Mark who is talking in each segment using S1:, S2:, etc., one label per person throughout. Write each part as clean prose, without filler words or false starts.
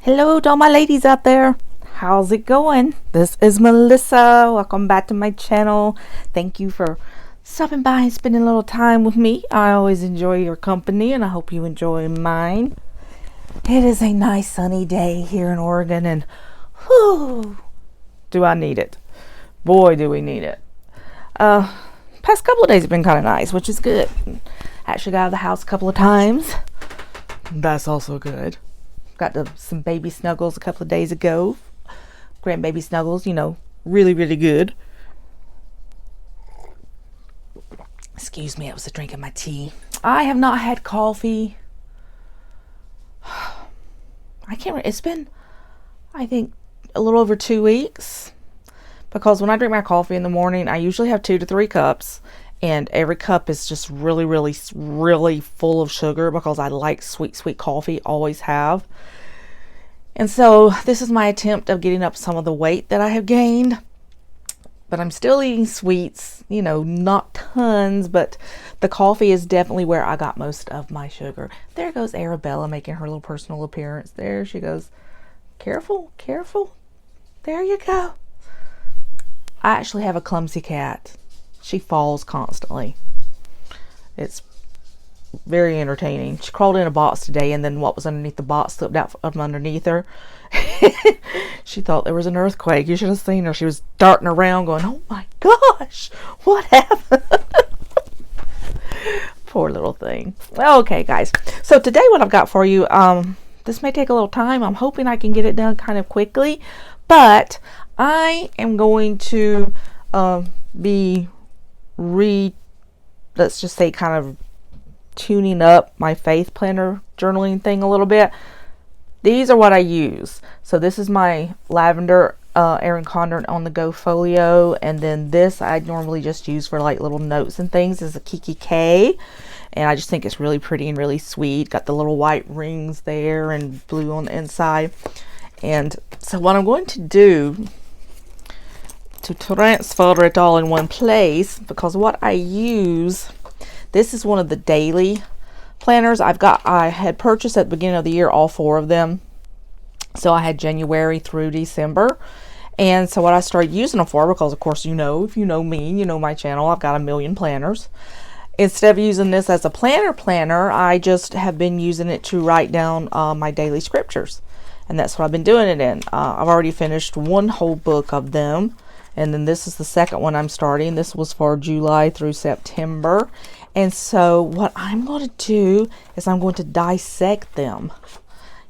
S1: Hello to all my ladies out there. How's it going? This is Melissa. Welcome back to my channel. Thank you for stopping by and spending a little time with me. I always enjoy your company and I hope you enjoy mine. It is a nice sunny day here in Oregon and whew, do I need it. Boy, do we need it. Past couple of days have been kind of nice, which is good. Actually got out of the house a couple of times. That's also good. Got some baby snuggles a couple of days ago. Grandbaby snuggles, really, really good. Excuse me, I was drinking my tea. I have not had coffee. I can't remember. It's been, I think, a little over 2 weeks. Because when I drink my coffee in the morning, I usually have 2 to 3 cups. And every cup is just really, really, really full of sugar because I like sweet, sweet coffee, always have. And so this is my attempt of getting up some of the weight that I have gained. But I'm still eating sweets, not tons, but the coffee is definitely where I got most of my sugar. There goes Arabella making her little personal appearance. There she goes. Careful, careful. There you go. I actually have a clumsy cat. She falls constantly. It's very entertaining. She crawled in a box today and then what was underneath the box slipped out from underneath her. She thought there was an earthquake. You should have seen her. She was darting around going, oh my gosh, what happened? Poor little thing. Okay, guys. So today what I've got for you, this may take a little time. I'm hoping I can get it done kind of quickly, but I am going to be let's just say kind of tuning up my faith planner journaling thing a little bit. These are what I use. So this is my lavender Erin Condren on the go folio, and then this I normally just use for like little notes and things. This is a Kikki K, and I just think it's really pretty and really sweet. Got the little white rings there and blue on the inside. And so what I'm going to do to transfer it all in one place, because what I use, this is one of the daily planners I had purchased at the beginning of the year, all 4 of them. So I had January through December. And so what I started using them for, because of course, if you know me, you know my channel, I've got a million planners. Instead of using this as a planner, I just have been using it to write down my daily scriptures. And that's what I've been doing it in. I've already finished one whole book of them. And then this is the second one I'm starting. This was for July through September. And so what I'm going to do is I'm going to dissect them.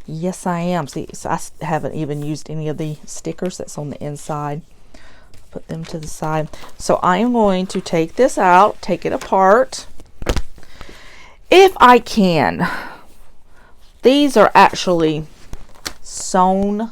S1: Yes, I am. See, so I haven't even used any of the stickers that's on the inside. Put them to the side. So I am going to take this out, take it apart. If I can. These are actually sewn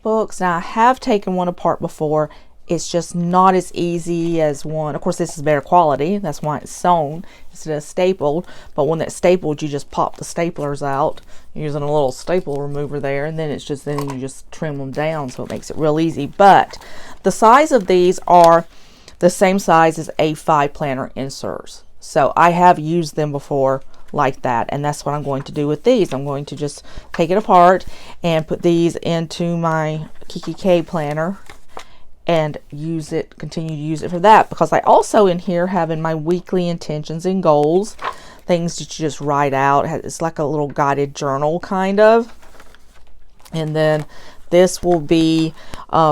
S1: books. Now I have taken one apart before. It's just not as easy as one. Of course, this is better quality. That's why it's sewn instead of stapled. But when it's stapled, you just pop the staplers out using a little staple remover there. And then then you just trim them down. So it makes it real easy. But the size of these are the same size as A5 planner inserts. So I have used them before like that. And that's what I'm going to do with these. I'm going to just take it apart and put these into my Kikki K planner. And continue to use it for that, because I also in here have in my weekly intentions and goals, things that you just write out. It's like a little guided journal kind of. And then this will be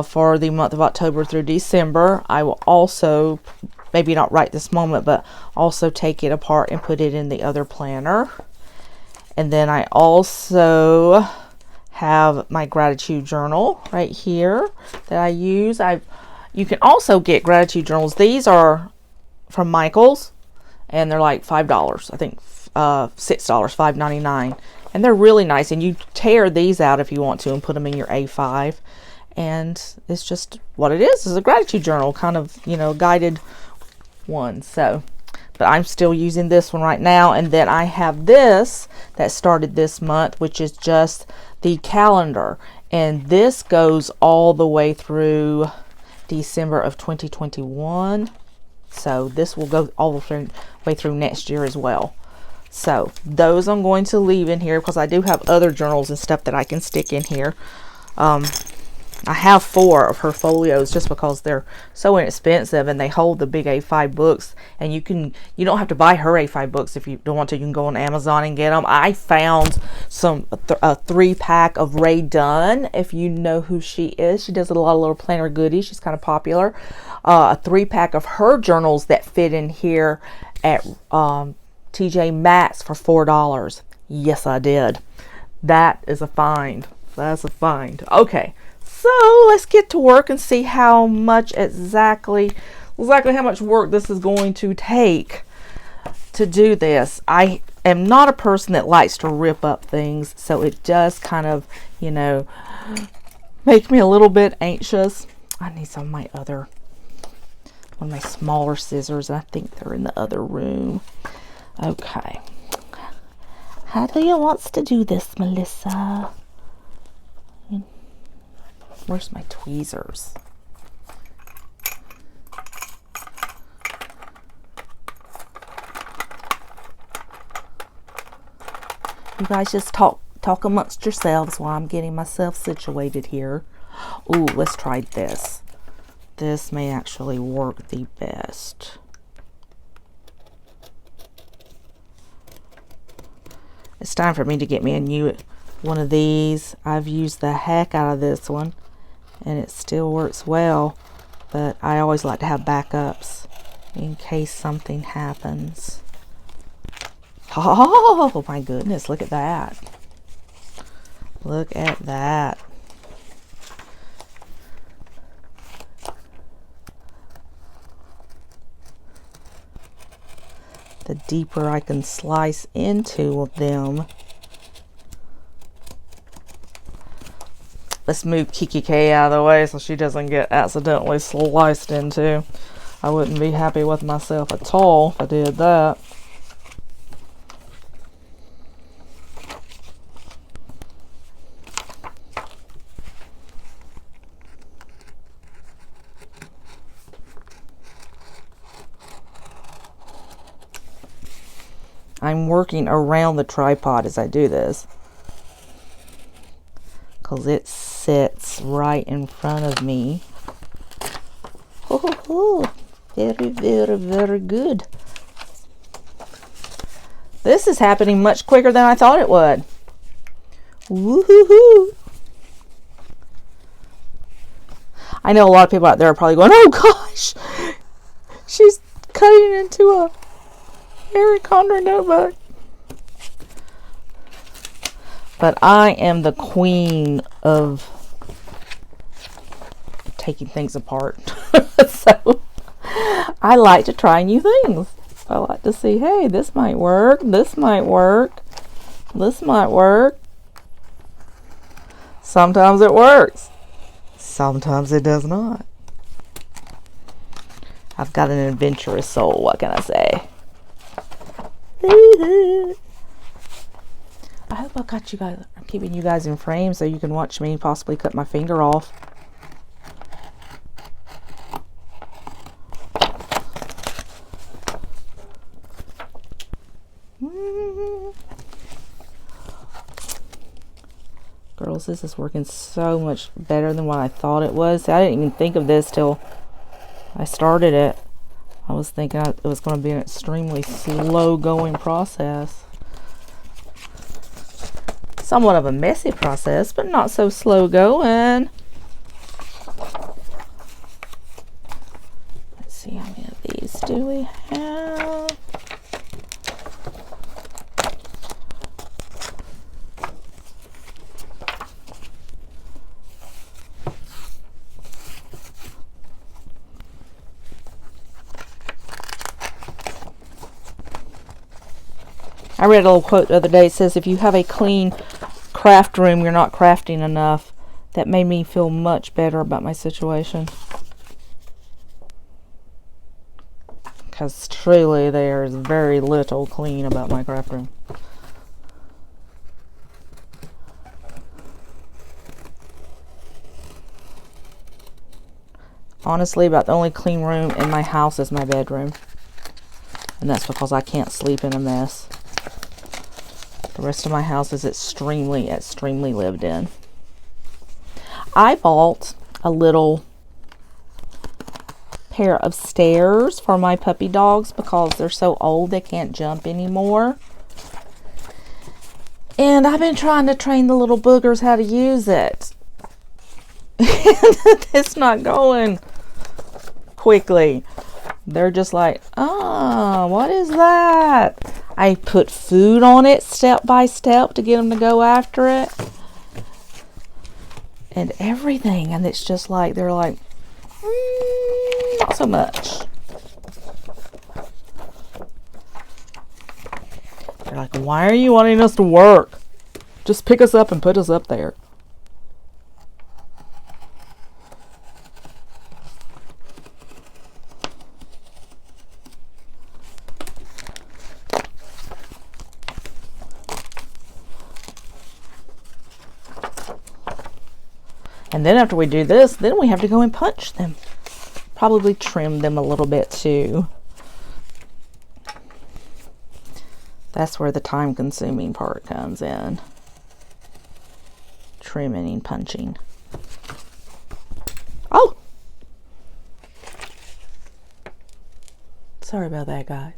S1: for the month of October through December. I will also, maybe not right this moment, but also take it apart and put it in the other planner. And then I also have my gratitude journal right here that I use. You can also get gratitude journals. These are from Michael's and they're like $5. I think $6, $5.99, and they're really nice. And you tear these out if you want to and put them in your A5, and it's just what it is. It's a gratitude journal, kind of guided one. So but I'm still using this one right now. And then I have this that started this month, which is just the calendar, and this goes all the way through December of 2021. So this will go all the way through next year as well. So those I'm going to leave in here because I do have other journals and stuff that I can stick in here. I have 4 of her folios just because they're so inexpensive and they hold the big A5 books, and you don't have to buy her A5 books if you don't want to. You can go on Amazon and get them. I found a 3-pack of Rae Dunn, if you know who she is. She does a lot of little planner goodies. She's kind of popular. A 3-pack of her journals that fit in here at TJ Maxx for $4. Yes, I did. That is a find. That's a find. Okay. So let's get to work and see how much exactly how much work this is going to take to do this. I am not a person that likes to rip up things, so it does kind of, you know, make me a little bit anxious. I need some of my one of my smaller scissors. I think they're in the other room. Okay. How do you want to do this, Melissa? Where's my tweezers? You guys just talk amongst yourselves while I'm getting myself situated here. Ooh, let's try this. This may actually work the best. It's time for me to get me a new one of these. I've used the heck out of this one, and it still works well, but I always like to have backups in case something happens. Oh my goodness, look at that. Look at that. The deeper I can slice into them. Let's move Kikki K out of the way so she doesn't get accidentally sliced into. I wouldn't be happy with myself at all if I did that. I'm working around the tripod as I do this, because it sits right in front of me. Oh, very, very, very good. This is happening much quicker than I thought it would. Woohoo! I know a lot of people out there are probably going, oh gosh, she's cutting into a Erin Condren notebook. But I am the queen of taking things apart. So I like to try new things. I like to see, hey, this might work, this might work, this might work. Sometimes it works. Sometimes it does not. I've got an adventurous soul, what can I say? I hope I got you guys. I'm keeping you guys in frame so you can watch me possibly cut my finger off. Girls, this is working so much better than what I thought it was. I didn't even think of this till I started it. I was thinking it was going to be an extremely slow going process. Somewhat of a messy process, but not so slow going. Let's see, how many of these do we have? I read a little quote the other day. It says, if you have a clean craft room, you're not crafting enough. That made me feel much better about my situation. Because truly there is very little clean about my craft room. Honestly, about the only clean room in my house is my bedroom. And that's because I can't sleep in a mess. The rest of my house is extremely, extremely lived in. I bought a little pair of stairs for my puppy dogs because they're so old they can't jump anymore. And I've been trying to train the little boogers how to use it. It's not going quickly. They're just like, oh, what is that? I put food on it step by step to get them to go after it. And everything. And it's just like, they're like, not so much. They're like, why are you wanting us to work? Just pick us up and put us up there. And then after we do this, then we have to go and punch them. Probably trim them a little bit too. That's where the time-consuming part comes in. Trimming and punching. Oh! Sorry about that, guys.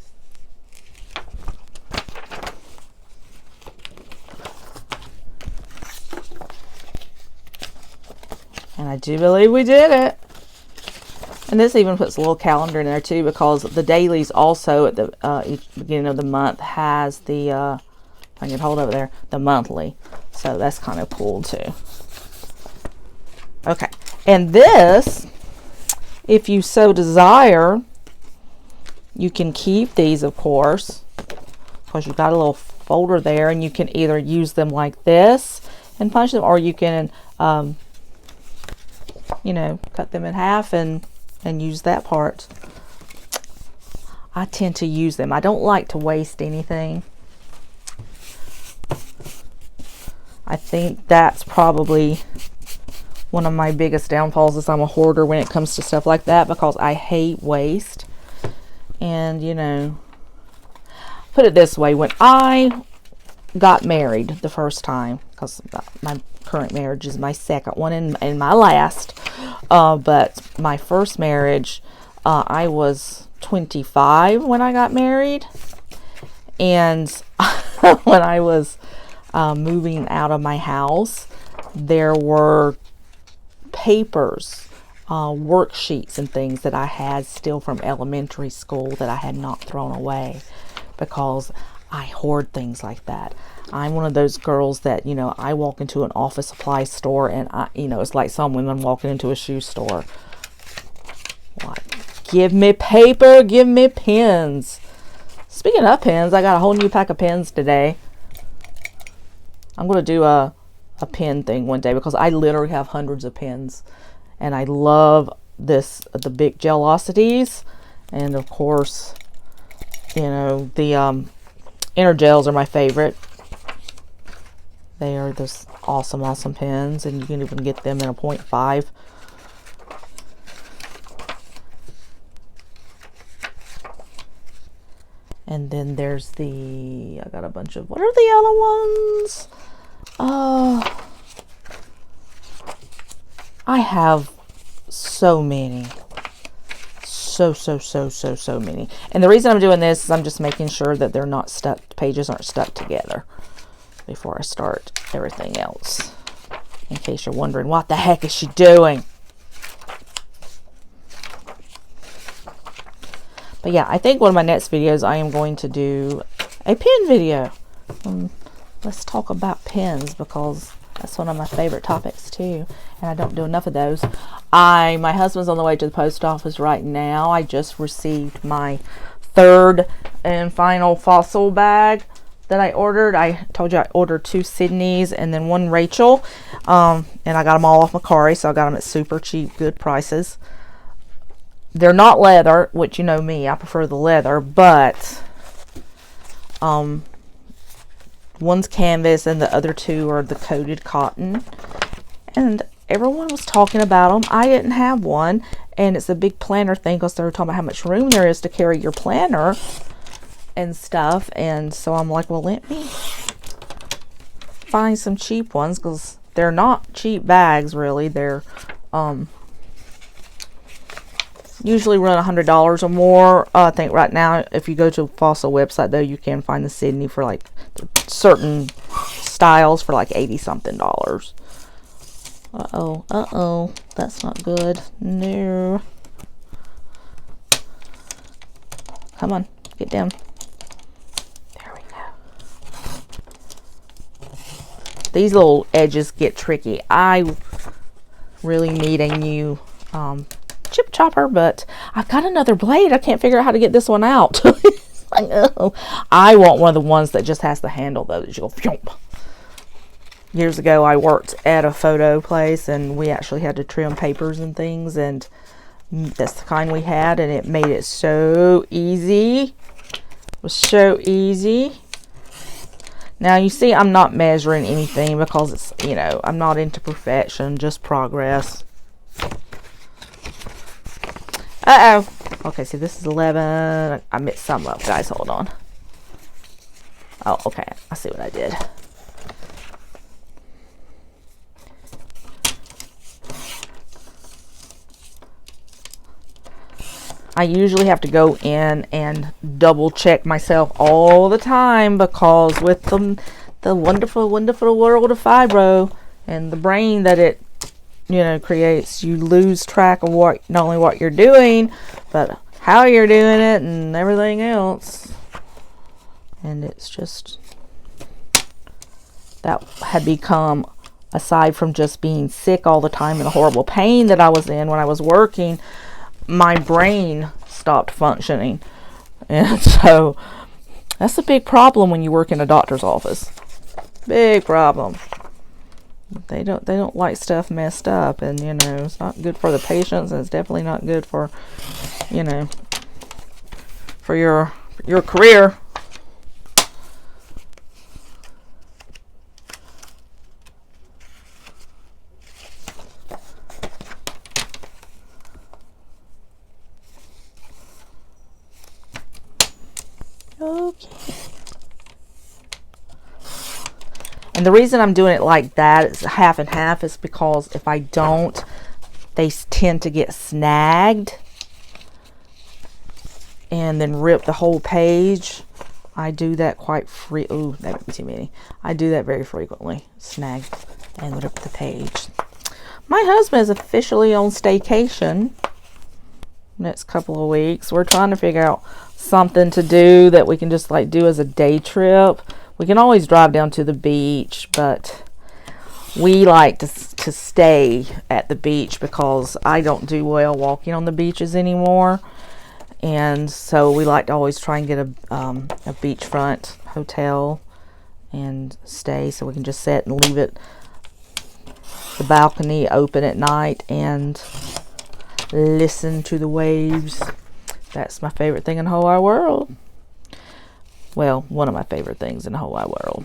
S1: And I do believe we did it. And this even puts a little calendar in there too, because the dailies also at the each beginning of the month has the, if I can hold over there, the monthly. So that's kind of cool too. Okay. And this, if you so desire, you can keep these, of course, because you've got a little folder there, and you can either use them like this and punch them, or you can, you know, cut them in half and use that part. I tend to use them. I don't like to waste anything. I think that's probably one of my biggest downfalls, is I'm a hoarder when it comes to stuff like that, because I hate waste. And, you know, put it this way, when I got married the first time, because my current marriage is my second one and my last, but my first marriage, I was 25 when I got married, and when I was moving out of my house, there were papers, worksheets and things that I had still from elementary school that I had not thrown away, because I hoard things like that. I'm one of those girls that, you know, I walk into an office supply store and you know, it's like some women walking into a shoe store. Like, give me paper, give me pens. Speaking of pens, I got a whole new pack of pens today. I'm going to do a pen thing one day, because I literally have hundreds of pens. And I love the big Gelocities. And of course, you know, the inner gels are my favorite. They are this awesome, awesome pens, and you can even get them in a 0.5. And then there's I got a bunch of, what are the other ones? I have so many. So many. And the reason I'm doing this is I'm just making sure that they're not stuck, pages aren't stuck together before I start everything else. In case you're wondering, what the heck is she doing? But yeah, I think one of my next videos, I am going to do a pen video. Let's talk about pens, because that's one of my favorite topics too. And I don't do enough of those. My husband's on the way to the post office right now. I just received my third and final fossil bag that I ordered. I told you I ordered 2 Sydneys and then 1 Rachel. And I got them all off Macari, so I got them at super cheap, good prices. They're not leather, which, you know me, I prefer the leather, but one's canvas and the other 2 are the coated cotton. And everyone was talking about them. I didn't have one, and it's a big planner thing, because they were talking about how much room there is to carry your planner and stuff. And so I'm like, well, let me find some cheap ones, because they're not cheap bags really. They're usually run $100 or more. I think right now, if you go to a Fossil website though, you can find the Sydney for like certain styles for like $80 something. Uh-oh, that's not good. No. Come on, get down. There we go. These little edges get tricky. I really need a new chip chopper, but I've got another blade. I can't figure out how to get this one out. I want one of the ones that just has the handle though, that you go phew. Years ago I worked at a photo place, and we actually had to trim papers and things, and that's the kind we had, and it made it so easy. It was so easy. Now you see I'm not measuring anything because it's, you know, I'm not into perfection, just progress. Uh-oh. Okay, so this is 11. I mixed some up, guys. Hold on. Oh, okay. I see what I did. I usually have to go in and double check myself all the time, because with the wonderful, wonderful world of fibro and the brain that it, you know, creates, you lose track of what, not only what you're doing, but how you're doing it and everything else. And it's just, that had become, aside from just being sick all the time and the horrible pain that I was in when I was working, my brain stopped functioning. And so that's a big problem when you work in a doctor's office. Big problem. They don't like stuff messed up, and you know, it's not good for the patients, and it's definitely not good for, you know, for your career. Okay. And the reason I'm doing it like that, it's half and half, is because if I don't, they tend to get snagged and then rip the whole page. I do that quite ooh, that would be too many. I do that very frequently. Snag and rip the page. My husband is officially on staycation next couple of weeks. We're trying to figure out something to do that we can just like do as a day trip. We can always drive down to the beach, but we like to stay at the beach because I don't do well walking on the beaches anymore. And so we like to always try and get a beachfront hotel and stay, so we can just sit and leave it, the balcony open at night, and listen to the waves. That's my favorite thing in the whole wide world. Well, one of my favorite things in the whole wide world.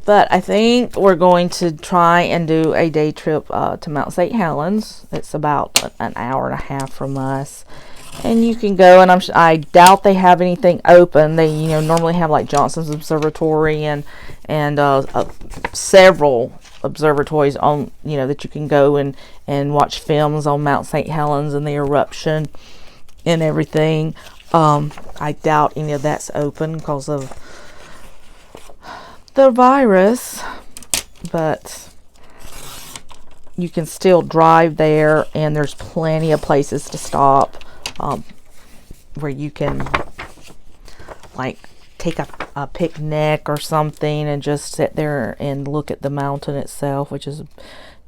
S1: But I think we're going to try and do a day trip to Mount St. Helens. It's about an hour and a half from us. And you can go, and I doubt they have anything open. They, you know, normally have like Johnson's Observatory and several observatories on, you know, that you can go and watch films on Mount St. Helens and the eruption and everything. I doubt any of that's open because of the virus, but you can still drive there, and there's plenty of places to stop where you can like take a picnic or something and just sit there and look at the mountain itself, which is,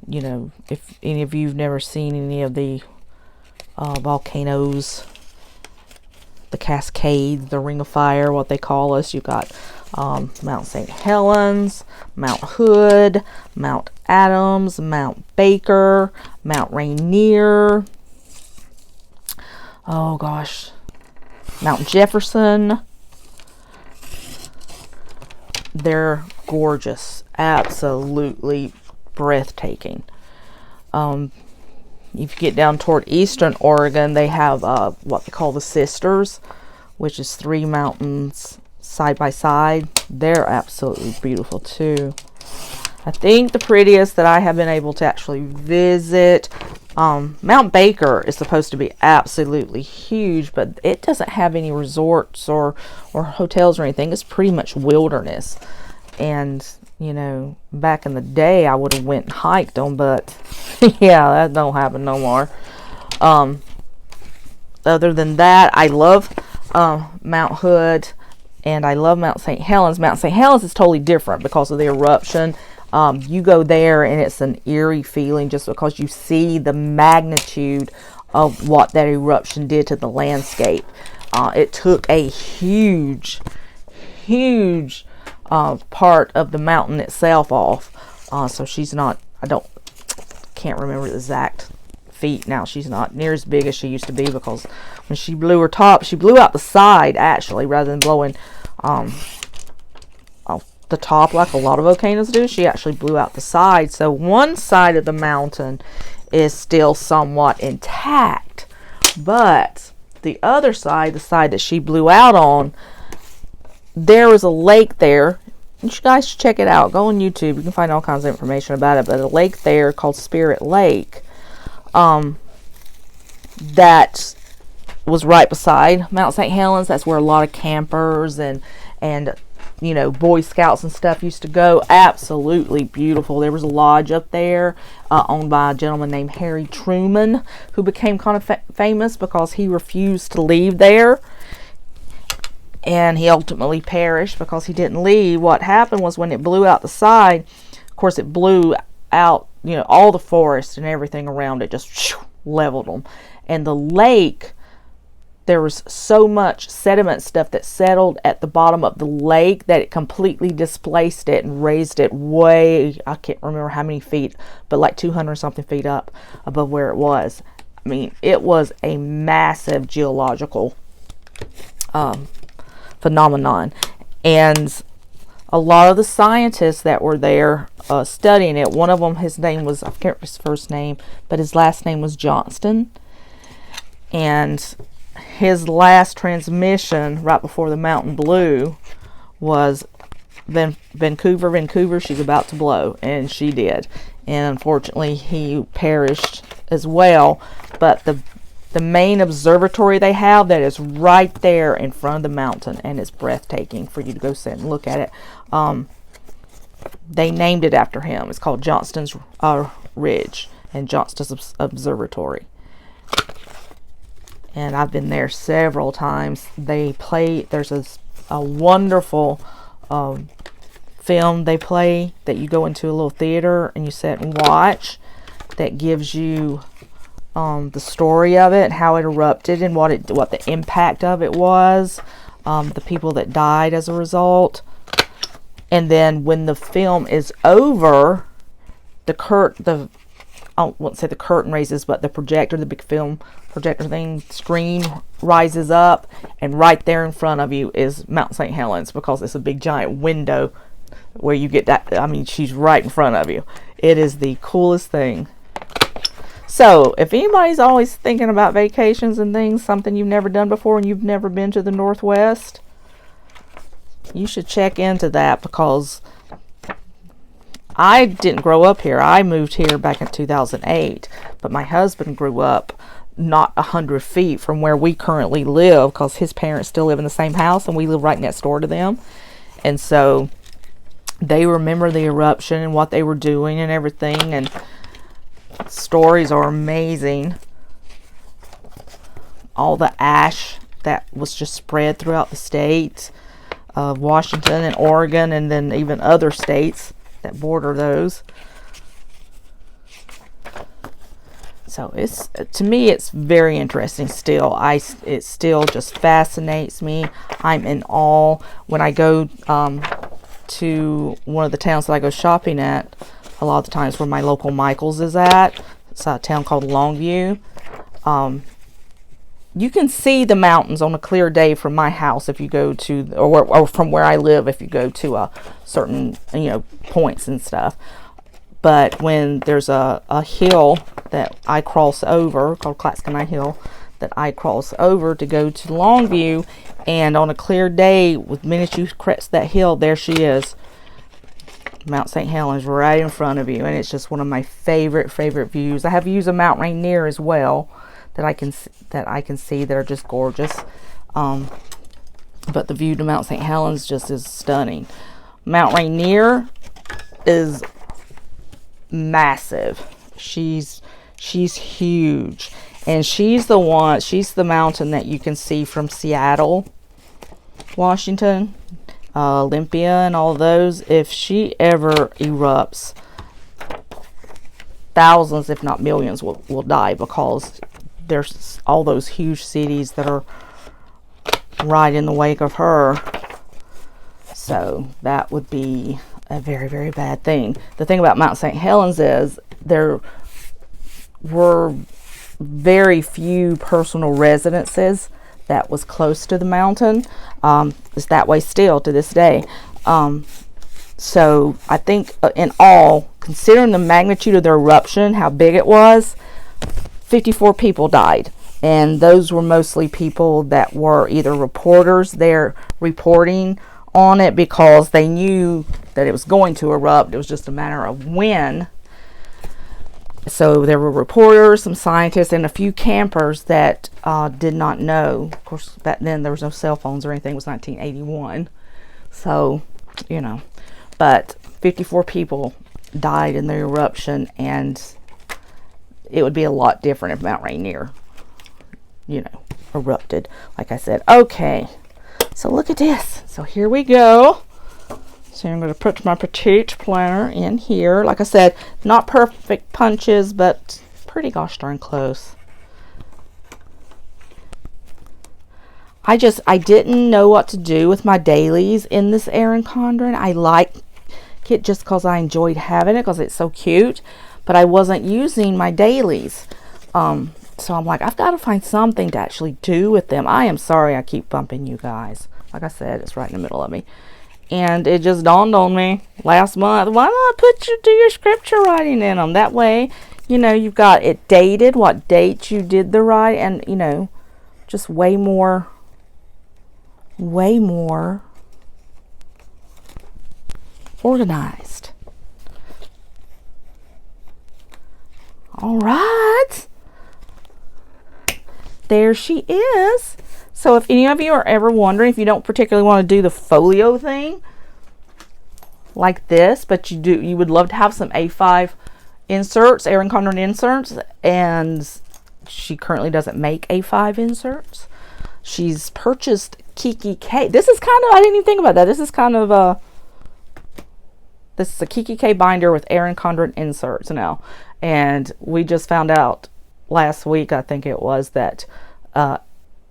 S1: you know, if any of you've never seen any of the volcanoes, the Cascades, the Ring of Fire, what they call us. You got Mount St. Helens, Mount Hood, Mount Adams, Mount Baker, Mount Rainier. Oh gosh, Mount Jefferson. They're gorgeous, absolutely breathtaking. If you get down toward eastern Oregon, they have what they call the Sisters, which is 3 mountains side by side. They're absolutely beautiful too. I think the prettiest that I have been able to actually visit, Mount Baker is supposed to be absolutely huge, but it doesn't have any resorts or hotels or anything. It's pretty much wilderness. And, you know, back in the day, I would have went and hiked them, but yeah, that don't happen no more. Other than that, I love Mount Hood, and I love Mount St. Helens. Mount St. Helens is totally different because of the eruption. You go there and it's an eerie feeling just because you see the magnitude of what that eruption did to the landscape. It took a huge part of the mountain itself off. So she's not, can't remember the exact feet now. She's not near as big as she used to be, because when she blew her top, she blew out the side actually, rather than blowing the top like a lot of volcanoes do. She actually blew out the side, so one side of the mountain is still somewhat intact, but the other side, the side that she blew out on, there was a lake there. You guys should check it out. Go on YouTube, you can find all kinds of information about it. But a lake there called Spirit Lake, that was right beside Mount St. Helens. That's where a lot of campers and you know, Boy Scouts and stuff used to go. Absolutely beautiful. There was a lodge up there owned by a gentleman named Harry Truman, who became kind of famous because he refused to leave there, and he ultimately perished because he didn't leave. What happened was, when it blew out the side, of course it blew out, you know, all the forest and everything around it, just leveled them. And the lake, there was so much sediment stuff that settled at the bottom of the lake that it completely displaced it and raised it way, I can't remember how many feet, but like 200 something feet up above where it was. I mean, it was a massive geological phenomenon. And a lot of the scientists that were there studying it, one of them, his name was, I can't remember his first name, but his last name was Johnston. And his last transmission right before the mountain blew was Vancouver, she's about to blow, and she did. And unfortunately, he perished as well. But the main observatory they have, that is right there in front of the mountain, and it's breathtaking for you to go sit and look at it. They named it after him. It's called Johnston's Ridge and Johnston's Observatory. And I've been there several times. They play, there's a wonderful film they play that you go into a little theater and you sit and watch, that gives you the story of it, how it erupted, and what the impact of it was, the people that died as a result. And then when the film is over, I won't say the curtain raises, but the projector, the big film projector thing, screen rises up, and right there in front of you is Mount St. Helens, because it's a big giant window where you get that. I mean, she's right in front of you. It is the coolest thing. So if anybody's always thinking about vacations and things, something you've never done before and you've never been to the Northwest, you should check into that, because I didn't grow up here. I moved here back in 2008, but my husband grew up not 100 feet from where we currently live, because his parents still live in the same house and we live right next door to them. And so they remember the eruption and what they were doing and everything, and stories are amazing. All the ash that was just spread throughout the state of Washington and Oregon, and then even other states that border those. So it's, to me, it's very interesting still. It still just fascinates me. I'm in awe when I go to one of the towns that I go shopping at. A lot of the times, where my local Michael's is at, it's a town called Longview. You can see the mountains on a clear day from my house if you go to, or from where I live if you go to a certain, points and stuff. But when there's a hill that I cross over, called Clatskanie Hill, that I cross over to go to Longview, and on a clear day, with minutes you crest that hill, there she is, Mount St. Helens right in front of you, and it's just one of my favorite views. I have views of Mount Rainier as well that I can see that are just gorgeous. But the view to Mount St. Helens just is stunning. Mount Rainier is massive. She's huge, and she's the mountain that you can see from Seattle, Washington, Olympia, and all those. If she ever erupts, thousands, if not millions, will die, because there's all those huge cities that are right in the wake of her. So that would be a very bad thing. The thing about Mount St. Helens is there were very few personal residences that was close to the mountain. It's that way still to this day. So I think in all, considering the magnitude of the eruption, how big it was, 54 people died. And those were mostly people that were either reporters there reporting on it because they knew that it was going to erupt. It was just a matter of when. So there were reporters, some scientists, and a few campers that did not know. Of course, back then there was no cell phones or anything. It was 1981. So, you know. But 54 people died in the eruption, and it would be a lot different if Mount Rainier, you know, erupted, like I said. Okay, so look at this. So here we go. So I'm going to put my petite planner in here. Like I said, not perfect punches, but pretty gosh darn close. I didn't know what to do with my dailies in this Erin Condren. I like it just because I enjoyed having it, because it's so cute, but I wasn't using my dailies. So I'm like, I've got to find something to actually do with them. I am sorry I keep bumping you guys. Like I said, it's right in the middle of me. And it just dawned on me last month, why don't I do your scripture writing in them? That way, you know, you've got it dated, what date you did the write, and, you know, just way more organized. All right. There she is. So if any of you are ever wondering, if you don't particularly want to do the folio thing like this, but you would love to have some A5 inserts, Erin Condren inserts, and she currently doesn't make A5 inserts. She's purchased Kikki K. This is kind of, I didn't even think about that. This is kind of this is a Kikki K binder with Erin Condren inserts now. And we just found out last week, I think it was, that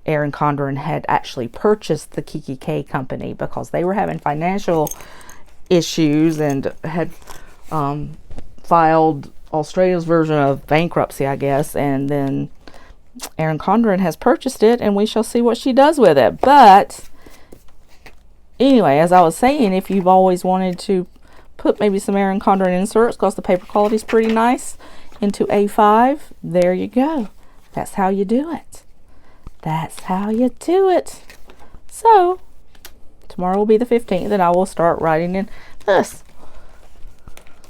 S1: Erin Condren had actually purchased the Kikki K company because they were having financial issues and had filed Australia's version of bankruptcy, I guess. And then Erin Condren has purchased it, and we shall see what she does with it. But anyway, as I was saying, if you've always wanted to put maybe some Erin Condren inserts, because the paper quality is pretty nice, into A5, there you go. That's how you do it. That's how you do it. So tomorrow will be the 15th, and I will start writing in this.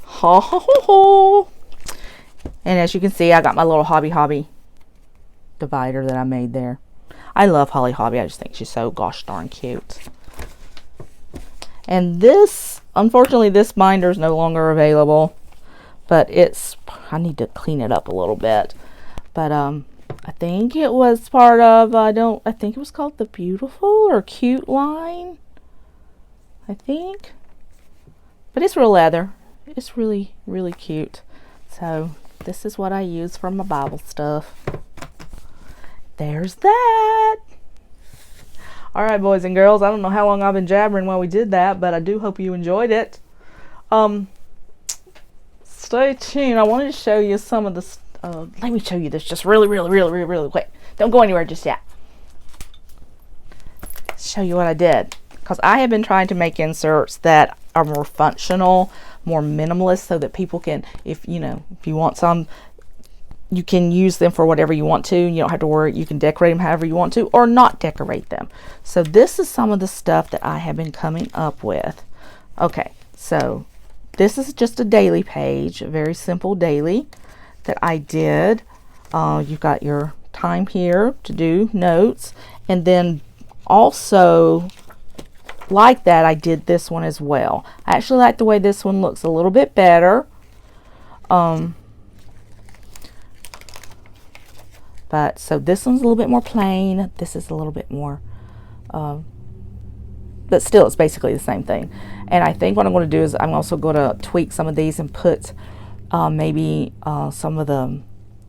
S1: Ho ho ho ho. And as you can see, I got my little Hobby divider that I made there. I love Holly Hobby. I just think she's so gosh darn cute. And this, unfortunately, this binder is no longer available, but I need to clean it up a little bit. But I think it was part of, I think it was called the Beautiful or Cute line, I think. But it's real leather. It's really cute. So this is what I use for my Bible stuff. There's that. All right, boys and girls, I don't know how long I've been jabbering while we did that, but I do hope you enjoyed it. Stay tuned. I wanted to show you some of the let me show you this just really quick. Don't go anywhere just yet. Show you what I did, because I have been trying to make inserts that are more functional, more minimalist, so that people can, if you want some, you can use them for whatever you want to. You don't have to worry. You can decorate them however you want to, or not decorate them. So this is some of the stuff that I have been coming up with. Okay, so this is just a daily page, a very simple daily that I did. You've got your time here to do notes, and then also like that I did this one as well. I actually like the way this one looks a little bit better. But so this one's a little bit more plain. This is a little bit more, but still it's basically the same thing. And I think what I'm going to do is I'm also going to tweak some of these and put maybe some of the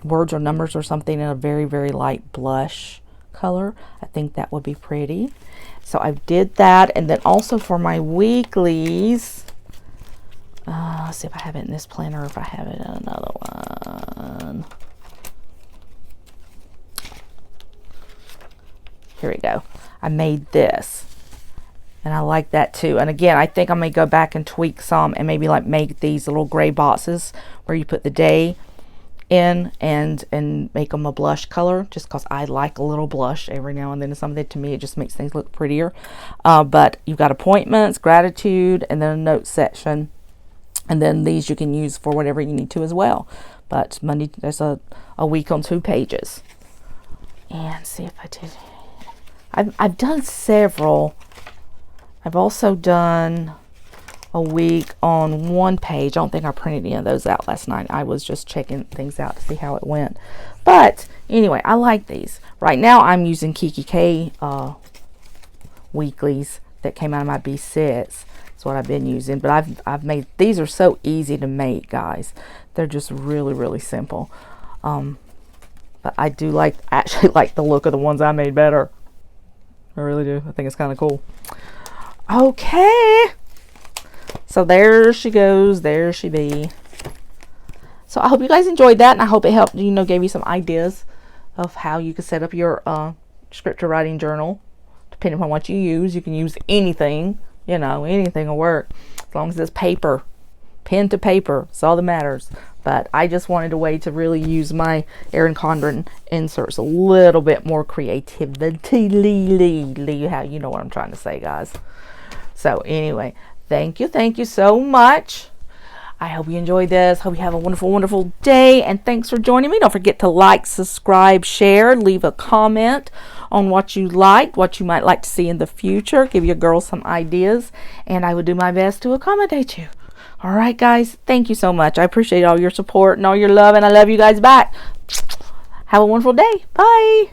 S1: words or numbers or something in a very, very light blush color. I think that would be pretty. So I did that. And then also for my weeklies, let's see if I have it in this planner or if I have it in another one. Here we go. I made this. And I like that too. And again, I think I may go back and tweak some and maybe like make these little gray boxes where you put the day in and make them a blush color, just because I like a little blush every now and then. Something to me, it just makes things look prettier. But you've got appointments, gratitude, and then a notes section. And then these you can use for whatever you need to as well. But Monday, there's a week on 2 pages. And see if I did. I've done several. I've also done a week on 1 page. I don't think I printed any of those out last night. I was just checking things out to see how it went. But anyway, I like these. Right now I'm using Kikki K weeklies that came out of my B6. That's what I've been using. But I've made, these are so easy to make, guys. They're just really, really simple. But I do actually like the look of the ones I made better. I really do. I think it's kind of cool. Okay. So there she goes. There she be. So I hope you guys enjoyed that, and I hope it helped, gave you some ideas of how you can set up your scripture writing journal. Depending on what you use, you can use anything. Anything will work as long as it's paper, pen to paper. That's all that matters. But I just wanted a way to really use my Erin Condren inserts a little bit more creativity. How you know what I'm trying to say, guys. So anyway, thank you so much. I hope you enjoyed this. Hope you have a wonderful, wonderful day. And thanks for joining me. Don't forget to like, subscribe, share, leave a comment on what you liked, what you might like to see in the future. Give your girls some ideas, and I will do my best to accommodate you. All right, guys. Thank you so much. I appreciate all your support and all your love, and I love you guys back. Have a wonderful day. Bye.